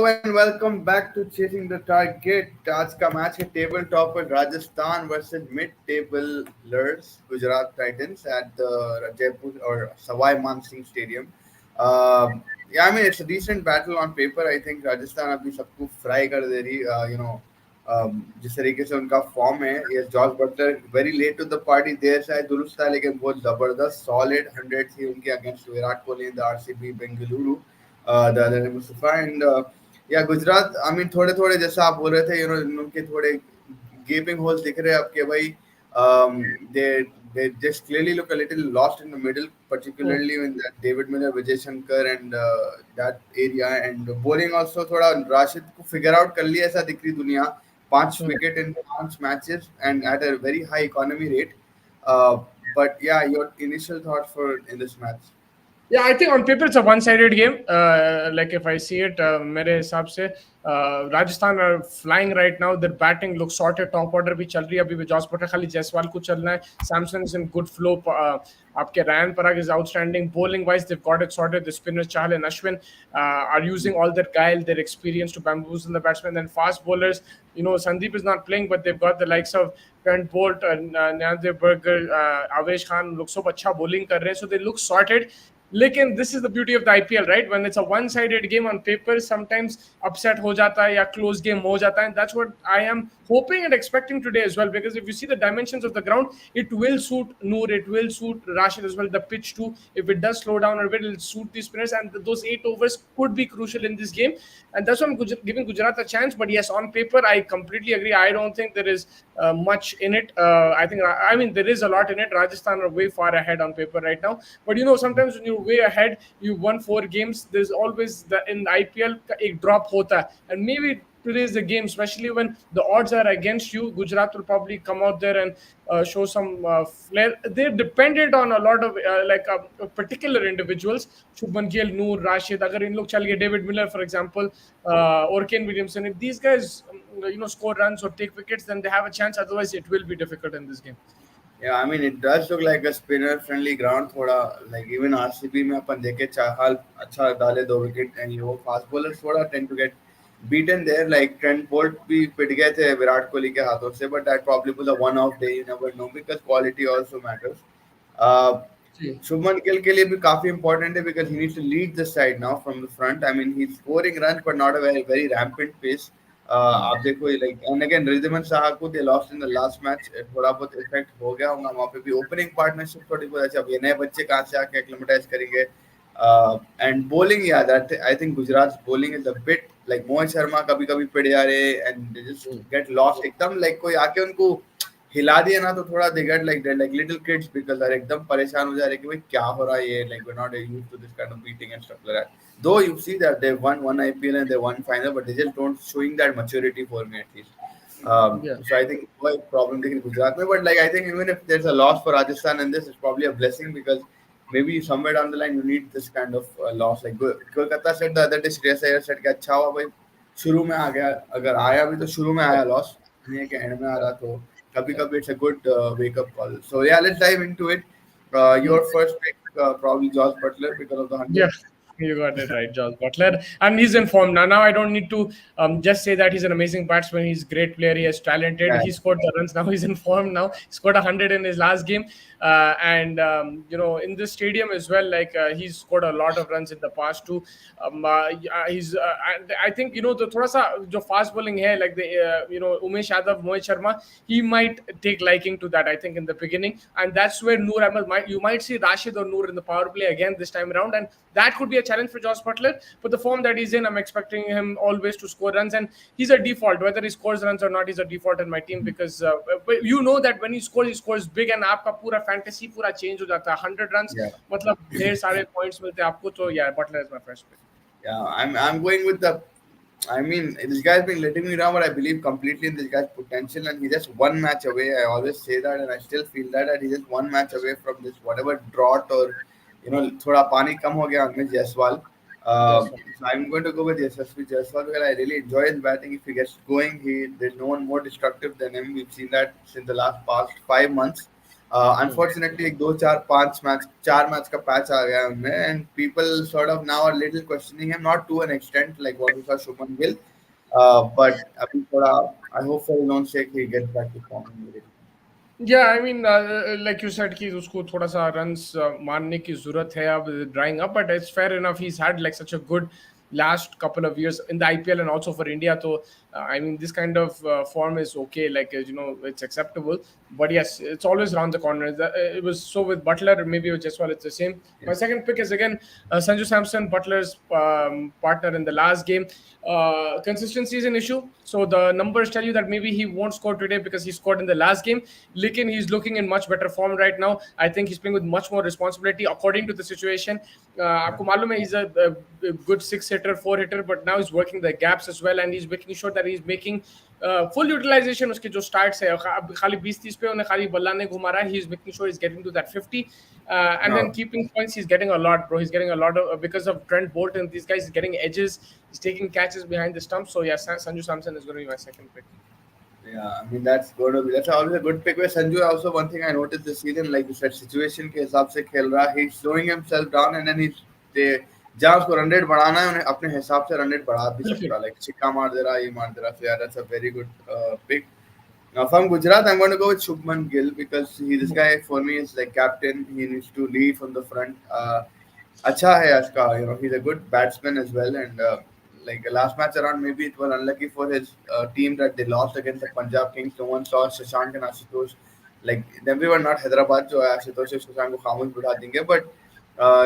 and welcome back to Chasing the Target. आज का match है table topper Rajasthan versus mid tablers Gujarat Titans at the Jaipur or Sawai Man Singh Stadium. Yeah, I mean it's a decent battle on paper. I think Rajasthan अभी सबको fry कर दे रही. जिस तरीके से उनका फॉर्म है, ये जॉर्ज Buttler very late to the party देर शायद दुरुस्त था लेकिन बहुत जबरदस्त सॉलिड 100 थी उनके against Virat Kohli in the RCB Bengaluru the other day Mustafa and या गुजरात आई मीन थोड़े थोड़े जैसा आप बोल रहे थे उनके थोड़े gaping holes दिख रहे हैं आपके भाई. They just clearly look a little lost in the middle, particularly in that David Miller, Vijay Shankar and that area and bowling also थोड़ा राशिद को figure out कर लिया ऐसा दिख रही दुनिया. 5 wicket in 5 matches and at a very high economy rate. But yeah, your initial thoughts for in this match? Yeah, I think on paper it's a one-sided game. Like if I see it, मेरे हिसाब से Rajasthan are flying right now. Their batting looks sorted. Top order भी चल रही है अभी भी. Jos Buttler खाली जायसवाल को चलना है. Samson is in good flow. आपके Ryan Parag is outstanding. Bowling wise, they've got it sorted. The spinners Chahal and Ashwin are using all their guile, their experience to bamboozle the batsmen. Then fast bowlers, Sandeep is not playing, but they've got the likes of Trent Bolt, Nyandev Burger, Avesh Khan look so अच्छा bowling कर रहे हैं. So they look sorted. लेकिन this is the beauty of the IPL, right? When it's a one-sided game on paper, sometimes upset हो जाता है या close game हो जाता है. And that's what I am hoping and expecting today as well. Because if you see the dimensions of the ground, it will suit Noor, it will suit Rashid as well. The pitch too, if it does slow down a bit, it'll suit the spinners. And those 8 overs could be crucial in this game. And that's why I'm giving Gujarat a chance. But yes, on paper, I completely agree. I don't think there is much in it. I mean, there is a lot in it. Rajasthan are way far ahead on paper right now. But sometimes when you're way ahead, you won 4 games. There's always in IPL a drop hota, and maybe today is the game, especially when the odds are against you. Gujarat will probably come out there and show some flair. They're dependent on a lot of particular individuals. Shubman Gill, Noor, Rashid. Agar in log chal gaye, David Miller, for example, or Kane Williamson. If these guys, score runs or take wickets, then they have a chance. Otherwise, it will be difficult in this game. Yeah, I mean it does look like a spinner friendly ground. थोड़ा like even RCB में अपन देखे चाहल अच्छा डाले 2 wicket and fast bowlers थोड़ा tend to get beaten there. Like Trent Bolt भी पिट गए थे विराट कोहली के हाथों से, but that probably was a one-off day. You never know because quality also matters. Shubman Gill के लिए भी काफी important है because he needs to lead the side now from the front. I mean he's scoring runs but not a very rampant pace. आप देखो like and again Ridhiman Saha को they lost in the last match. थोड़ा बहुत effect हो गया होगा वहाँ पे भी. ओपनिंग पार्टनरशिप थोड़ी बहुत अच्छा. अब ये नए बच्चे कहाँ से आके एक्लिमेटाइज करेंगे. And bowling, yeah, that I think Gujarat's bowling is a bit like Mohit Sharma कभी कभी पिट जा रहे and they just get lost एकदम like कोई आके उनको हिला दिया ना तो थोड़ा they get like they're like little kids because they're एकदम परेशान हो जा रहे कि भाई क्या हो रहा है ये, like we're not used to this kind of beating and stuff like that. Though you see that they won one IPL and they won final, but they just don't showing that maturity for me at least. So I think quite problem in Gujarat, but like I think even if there's a loss for Rajasthan in this, it's probably a blessing because maybe somewhere down the line you need this kind of loss. Like Kolkata said the other day, Shreyas Iyer said कि अच्छा हुआ भाई शुरू में आ गया, अगर आया भी तो शुरू में आया loss, नहीं है कि end में आ रहा तो कभी-कभी it's a good wake up call. So yeah, let's dive into it. Your first pick probably Josh Butler because of the 100. Yeah. You got it right, Josh Butler. And he's in form now. Now I don't need to just say that he's an amazing batsman. He's a great player. He is talented. Yeah. He scored the runs. Now he's in form now. He scored 100 in his last game. In this stadium as well, like he's scored a lot of runs in the past too. I think, the thoda sa jo fast bowling hai, like the, Umesh Yadav, Mohit Sharma, he might take liking to that, I think, in the beginning. And that's where Noor Ahmed you might see Rashid or Noor in the power play again this time around. And that could be a challenge for Josh Butler, but the form that he's in, I'm expecting him always to score runs, and he's a default. Whether he scores runs or not, he's a default in my team because that when he scores big, and आपका पूरा fantasy पूरा change हो जाता है. 100 runs, मतलब ढेर सारे points मिलते हैं आपको. तो yeah, Butler is my first pick. Yeah, I'm going with the. I mean, this guy's been letting me down, but I believe completely in this guy's potential, and he's just one match away. I always say that, and I still feel that he's just one match away from this whatever drought or थोड़ा पानी कम हो गया उनमें Jaiswal. So I'm going to go with Yashasvi Jaiswal because I really enjoy his batting. If he gets going, there's no one more destructive than him. We've seen that since the past 5 months. Unfortunately, एक दो चार पांच match चार match का patch आ गया है उनमें, and people sort of now are little questioning him, not to an extent like what we saw Shubman Gill, but अभी थोड़ा I hope for his own sake he gets back to form immediately. Yeah, I mean, like you said कि उसको थोड़ा सा runs मारने की जरूरत है अब drying up, but it's fair enough. He's had like such a good last couple of years in the IPL and also for India. So I mean, this kind of form is okay. Like it's acceptable. But yes, it's always around the corner. It was so with Butler, maybe with Jaiswal, it's the same. My Yes. second pick is again Sanju Samson, Butler's partner in the last game. Consistency is an issue. So the numbers tell you that maybe he won't score today because he scored in the last game. Lekin he's looking in much better form right now. I think he's playing with much more responsibility according to the situation. Yeah. आपको मालूम है he's a good six hitter, four hitter, but now he's working the gaps as well and he's making sure that he's making full utilization उसके जो starts है अब खाली 20-30 पे उन्हें खाली बल्ला नहीं घुमा रहा है. He's making sure he's getting to that 50 and then No. keeping points. He's getting a lot, bro. He's getting a lot of because of Trent Bolt and these guys. He's getting edges. He's taking catches behind the stump. So yeah, Sanju Samson is going to be my second pick. Yeah, I mean that's going to be that's always a good pick. Where Sanju, also one thing I noticed this season, like you said, situation के हिसाब से खेल रहा है, he's slowing himself down and then he's they जहाँ उसको run rate बढ़ाना है उन्हें अपने हिसाब से रन रेट बढ़ा भी सकता है, like छिक्का मार दे रहा है, ये मार दे रहा है. So yeah, that's a very good pick. Now from Gujarat, I'm going to go with Shubman Gill because this guy for me is like captain. He needs to lead from the front. अच्छा है उसका, he's a good batsman as well, and like last match around, maybe it was unlucky for his team that they lost against the Punjab Kings. No one saw Shashank and Ashutosh. Like then we were not Hyderabad, so Ashutosh and Shashank को खामोश बिठा देंगे. But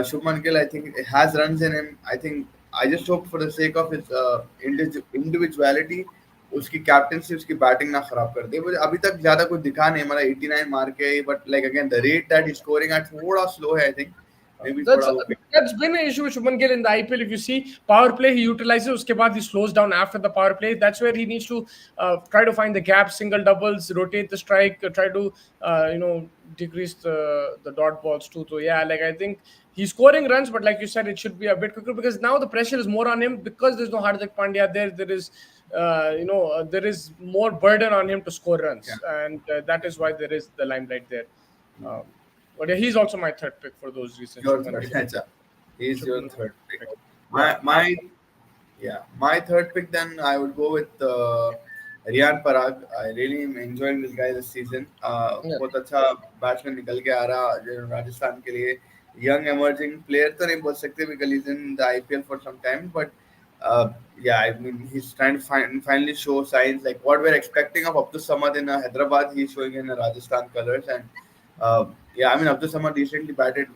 Shubman Gill, I think, has runs in him. I think I just hope for the sake of his individuality, उसकी captaincy उसकी batting ना खराब कर दे. मुझे अभी तक ज्यादा कुछ दिखा नहीं, हमारा 89 मार के, but like again the rate that is scoring at थोड़ा स्लो है, I think may be That's थोड़ा वो. that's been an issue with Shubman Gill in the IPL. If you see power play, he utilizes. उसके बाद he slows down after the power play. That's where he needs to try to find the gaps, single doubles, rotate the strike, try to decrease the dot balls too. So yeah, like I think he's scoring runs, but like you said, it should be a bit quicker because now the pressure is more on him because there's no Hardik Pandya there. There is there is more burden on him to score Yeah. runs, and that is why there is the limelight there. Um, but yeah, he's also my third pick for those reasons. Your Shubman third, Gill. अच्छा. He's your Shubman third pick. pick. Yeah. My Yeah, my third pick then I would go with Riyan Parag. I really am enjoying this guy this season. Yeah. बहुत अच्छा batsman निकल के आ रहा जो राजस्थान के लिए. Young emerging player तो नहीं बोल सकते because he's in the IPL for some time, but yeah, I mean he's trying to finally show signs like what we're expecting of Abdul Samad in Hyderabad. He's showing in Rajasthan colors, and yeah, I mean Abdul Samad recently batted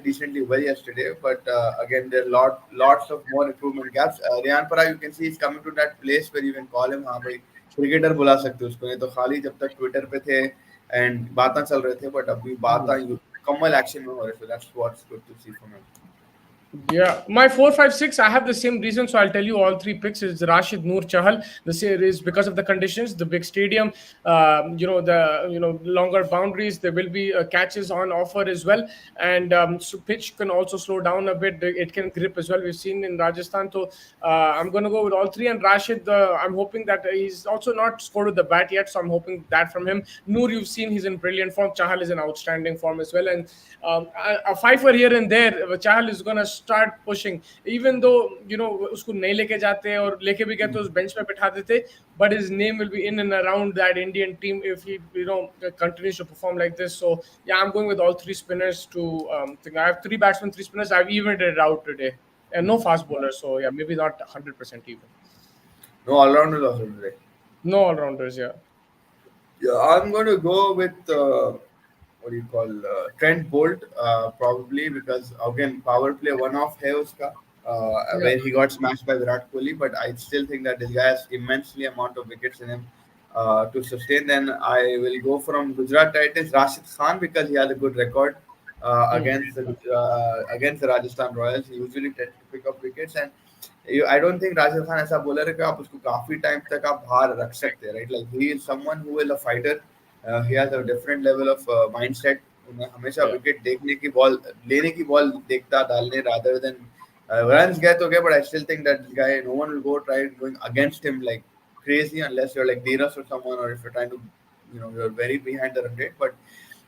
decently well yesterday, but again there are lots of more improvement gaps. Riyan Parag, you can see he's coming to that place where you can call him हाँ भाई cricketer बुला सकते हो उसको, नहीं तो खाली जब तक ट्विटर पे थे एंड बातें चल रहे थे, बट अभी बातें मुकम्मल एक्शन में हो रहे थे. That's what's good to see from him. Yeah, my 4, 5, 6. I have the same reason, so I'll tell you all three picks. Is Rashid Noor Chahal. The series because of the conditions, the big stadium, the longer boundaries. There will be catches on offer as well, and so pitch can also slow down a bit. It can grip as well. We've seen in Rajasthan. So I'm going to go with all three. And Rashid, I'm hoping that he's also not scored with the bat yet, so I'm hoping that from him. Noor, you've seen he's in brilliant form. Chahal is in outstanding form as well, and a fifer here and there. Chahal is going to start pushing, even though उसको नहीं लेके जाते और लेके भी गए तो उस bench पे बिठा देते, but his name will be in and around that Indian team if he continues to perform like this. So yeah, I'm going with all three spinners to think. I have three batsmen, three spinners. I've evened it out today, and no fast bowlers. So yeah, maybe not 100% even. No all rounders also today. No all rounders. Yeah. Yeah, I'm going to go with what do you call Trent Bolt probably because again power play one off है उसका Yeah. where he got smashed by Virat Kohli, but I still think that this guy has immensely amount of wickets in him to sustain. Then I will go from Gujarat Titans Rashid Khan because he has a good record Hmm. against the Rajasthan Royals. He usually tends to pick up wickets, and I don't think Rajasthan ऐसा bowler है कि आप उसको काफी time तक आप बाहर रख सकते हैं, right. Like he is someone who is a fighter. He has a different level of mindset. उन्हें हमेशा Yeah. विकेट देखने की बॉल लेने की बॉल देखता डालने rather than runs गए तो गए, but I still think that this guy no one will go try going against him like crazy unless you're like Dheeraj or someone, or if you're trying to you're very behind the run rate. But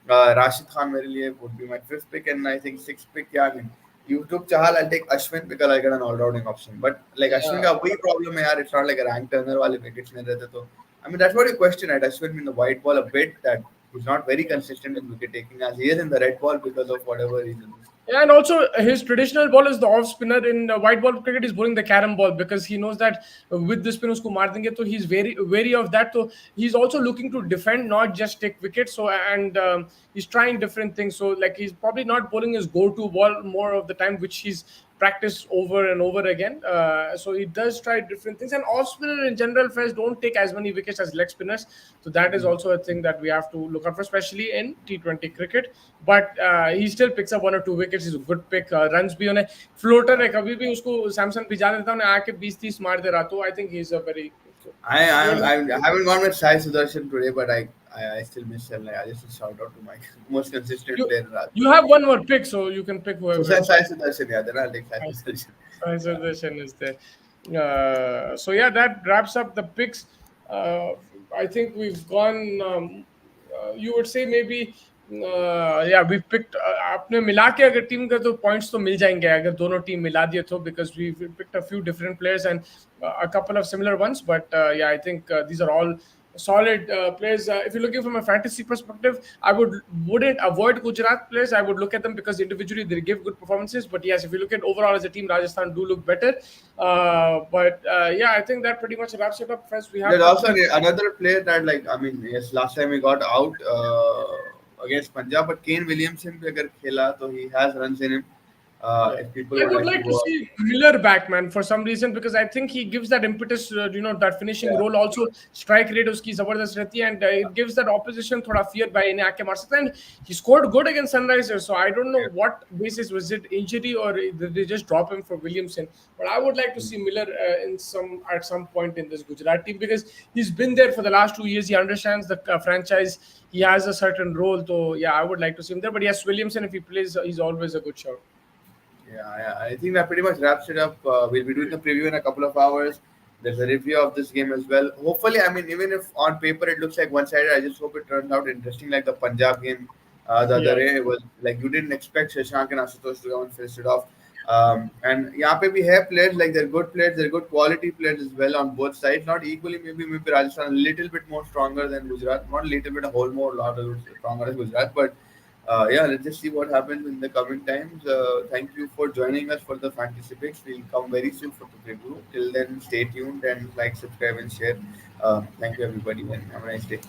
Rashid Khan मेरे लिए would be my fifth pick, and I think sixth pick. Yeah, I mean, you took Chahal, I'll take Ashwin because I get an all-rounding option. But like Ashwin Yeah. का वही problem है यार. It's not like a rank turner वाले wickets नहीं रहते तो. I mean, that's what you question at Ashwin in the white ball a bit, that he's not very consistent in wicket taking as he is in the red ball because of whatever reasons. Yeah, and also his traditional ball is the off spinner. In white ball cricket, he's bowling the carom ball because he knows that with the spin usko maar denge, so he's very wary of that. So he's also looking to defend, not just take wickets. So and he's trying different things. So like he's probably not bowling his go-to ball more of the time, which he's practiced over and over again. So he does try different things. And off spinner in general, first don't take as many wickets as leg spinners. So that is also a thing that we have to look out for, especially in T20 cricket. But he still picks up one or two wickets. He's a good pick. Runs भी उन्हें floater है, कभी भी उसको सैमसन भिजा देता है, उन्हें आके 20-30 मार दे रहा. तो I think he's a very good. I haven't gone with Sai Sudarshan today, but I still miss him. Like I just shout out to my most consistent You player. Raj. you have one more pick, so you can pick So whoever. Sai Sudarshan, yeah, then I'll take Sai Nice. Sudarshan. Suggestion is there. So yeah, that wraps up the picks. Uh, I think we've gone. You would say maybe. Yeah, we picked. आपने मिला के अगर team का तो points तो मिल जाएंगे अगर दोनों टीम मिला दिए तो, because we picked a few different players and a couple of similar ones. But yeah, I think these are all solid players. If you're looking from a fantasy perspective, I wouldn't avoid Gujarat players. I would look at them because individually they give good performances. But yes, if you look at overall as a team, Rajasthan do look better. But yeah, I think that pretty much wraps it up. First, we have There's also another player that, like, I mean, yes, last time he got out against Punjab, but Kane Williamson भी अगर खेला तो he has runs in him. Yeah. If people I would would like to like to go out. see Miller back, man, for some reason, because I think he gives that impetus, that finishing Yeah. role. Also, strike rate uski zabardast rehti hai, and it gives that opposition thoda fear by इन्हें आके मार सकता है. And he scored good against Sunrisers, so I don't know Yeah. what basis, was it injury or did they just drop him for Williamson? But I would like to see Miller at some point in this Gujarat team, because he's been there for the last 2 years. He understands the franchise. He has a certain role, so yeah, I would like to see him there. But yes, Williamson, if he plays, he's always a good shout. Yeah, I think that pretty much wraps it up. We'll be doing a preview in a couple of hours. There's a review of this game as well. Hopefully, I mean, even if on paper it looks like one-sided, I just hope it turns out interesting, like the Punjab game the other Yeah. day. It was like you didn't expect Shashank and Ashutosh to come and finish it off. And यहाँ पे we have players, like they're good players, they're good quality players as well on both sides. Not equally, maybe Rajasthan a little bit more stronger than Gujarat. Not a little bit, a whole more lot stronger than Gujarat, but yeah, let's just see what happens in the coming times. Thank you for joining us for the fantasy picks. We'll come very soon for the preview. Till then, stay tuned and like, subscribe, and share. Thank you, everybody, and have a nice day.